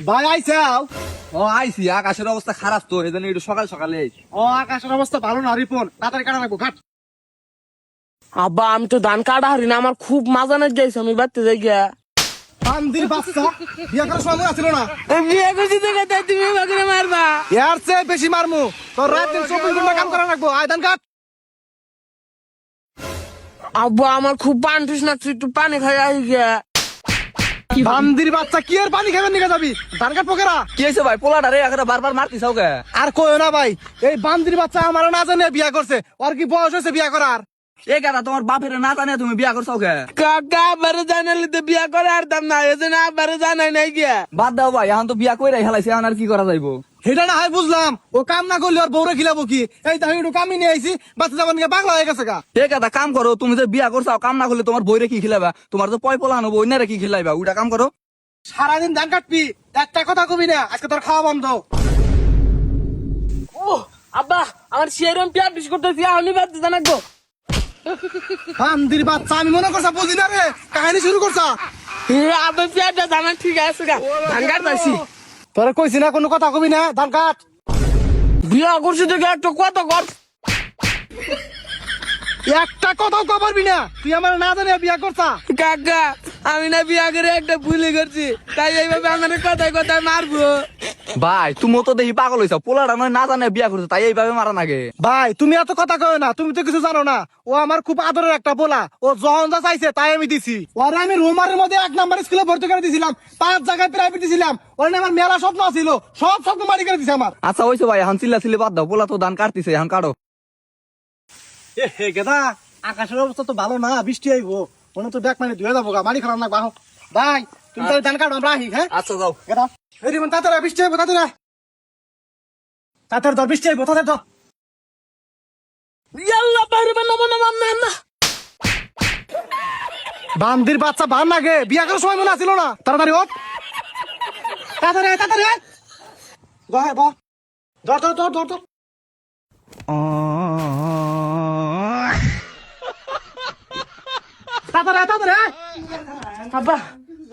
ভাই আইসাও। ও আইসি, আকাশের অবস্থা খারাপ তো, এই জন্য একটু সকাল সকালে আইছি। ও আকাশের অবস্থা ভালো না, রিপন তাড়াতাড়ি কাটা রাখবো ঘাট। আব্বা আমি তো ধান কাটা হারি না, আমার খুব মাজা না যাইছে, আমি বাড়তে যাই গিয়া। বান্দির বাচ্চা, বিয়ে করার সময় আছিল না। বিয়ে করছি তো কথা, তুমি বাকরে মারবা। এর চেয়ে বেশি মারমু, তোর রাত দিন 24 ঘন্টা কাম করা রাখবো। আয় ধান কাট। আব্বা আমার খুব পানি তৃষ্ণা লাগছে, একটু পানি খাই আই গিয়া। বান্দির বাচ্চা, কি আর পানি খাবেন নিকে যাবি? ধান কাট পোকেরা। কি হয়েছে ভাই, পোলাটা রে এখানে বারবার মারতিস ওকে? আর কইও না ভাই, এই বান্দির বাচ্চা আমার না জানে বিয়া করছে। ওর কি বয়স হয়েছে বিয়া করার? এই কথা তোমার বাপের না জানে তুমি বিয়া করছো ওকে? কাকা আব্বারে জানালে তো বিয়া করে আরতাম না, এই জন্য আব্বারে জানাই নাই গিয়া। বাদ দাও ভাই, এখন তো বিয়া কইরাই হেলাইছে, এখন আর কি করা যাইবো? সেটা না হয় বুঝলাম, ও কাম না করলে ওর বউরে খিলাবো কি? এই তাই একটু কামি নিয়ে আইছি, বাচ্চা যাবার নিয়ে পাগলা হয়ে গেছে গা। এই কথা কাম করো, তুমি যে বিয়া করছো কাম না করলে তোমার বইরে কি খিলাবা? তোমার তো পয় পোলা আনবো, অন্যরে কি খিলাইবা? ওইটা কাম করো। সারাদিন ধান কাটবি, একটা কথা কবি না, আজকে তোর খাওয়া বন্ধ। ও আব্বা আমার সেরম পিয়া বিশ করতেছি, আমি বাড়তে জানাবো। বান্দির বাচ্চা, আমি মনে করছা বুঝি না রে, কাহিনী শুরু করছা। আব্বা পিয়াটা জানা ঠিক আছে গা, ধান কাটতাছি। তোরে কইছি না কোনো কথা কবি না, ধান কাট। বিয়া করছি তো একটা কত কর। একটা কথাও কবরবি না, তুই আমার না জানে বিয়া করছা। কাকা আমি না বিয়া করে একটা ভুলি করছি, তাই এইভাবে আমার কথায় কথায় মারবো। ভাই তুমি তো দেখি পাগল হইছো, পোলাটা নয় না জানে বিয়া করছো, তাই এইভাবে মারা নাগে? ভাই তুমি এত কথা কয় না, তুমি তো কিছু জানো না। ও আমার খুব আদরের একটা পোলা, ও যখন যা চাইছে তাই আমি দিছি। ওরে আমি রোমারের মধ্যে 1 নাম্বার স্কুলে ভর্তি করে দিছিলাম, 5 জায়গায় প্রাইভেট দিছিলাম। ওরে নিয়ে আমার মেলা স্বপ্ন ছিল, সব স্বপ্ন মারি করে দিছে আমার। আচ্ছা হইছে ভাই, এখন চিল্লা চিল্লি বাদ দাও, পোলা তো ধান কাটতিছে, এখন কাটো। এ হে গেদা, আকাশের অবস্থা তো ভালো না, বৃষ্টি আইবো, মনে তো ব্যাগ মানে ধুয়ে যাবো গা, মারি খারাপ না বাহ। ভাই তুমি তাহলে ধান কাটো, আমরা আহি। হ্যাঁ আচ্ছা যাও। গেদা এই রিমন তাড়াতাড়ি, বৃষ্টি আইবো তাড়াতাড়ি, তাড়াতাড়ি ধর, বৃষ্টি আইবো তাড়াতাড়ি ধর। ইয়াল্লা বাইরে বানাবো না মাম্মা না। বান্দির বাচ্চা ভান লাগে, বিয়া করার সময় মনে আছিল না। তাড়াতাড়ি হোক, তাড়াতাড়ি আয়, তাড়াতাড়ি আয়। বহ বহ, ধর ধর ধর ধর ধর। তাড়াতাড়ি আয়, তাড়াতাড়ি আয়। আব্বা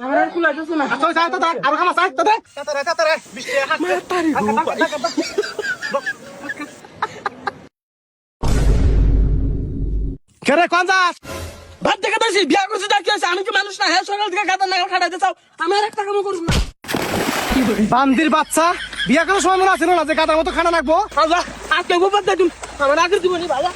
আমার আর কুলাইতেছে না। আচ্ছা আয়, তাড়াতাড়ি আরো কাম আছে, তাড়াতাড়ি তাড়াতাড়ি আয়, তাড়াতাড়ি আয়। বৃষ্টি আয়, হাত কে রে, কোন যাস? ভাত থেকে দোষী বিয়া করছি দেখি আছে, আমি কি মানুষ না? হ্যাঁ সকাল থেকে খাতা নাগাল খাটাইতে চাও, আমি আর একটা কামও করব না। বান্দির বাচ্চা, বিয়া করার সময় মনে আছিল না যে গাদার মতো খানা রাখবো। আব্বা আজকে গোপাত দেখুন আমার আগে জীবনে ভালো।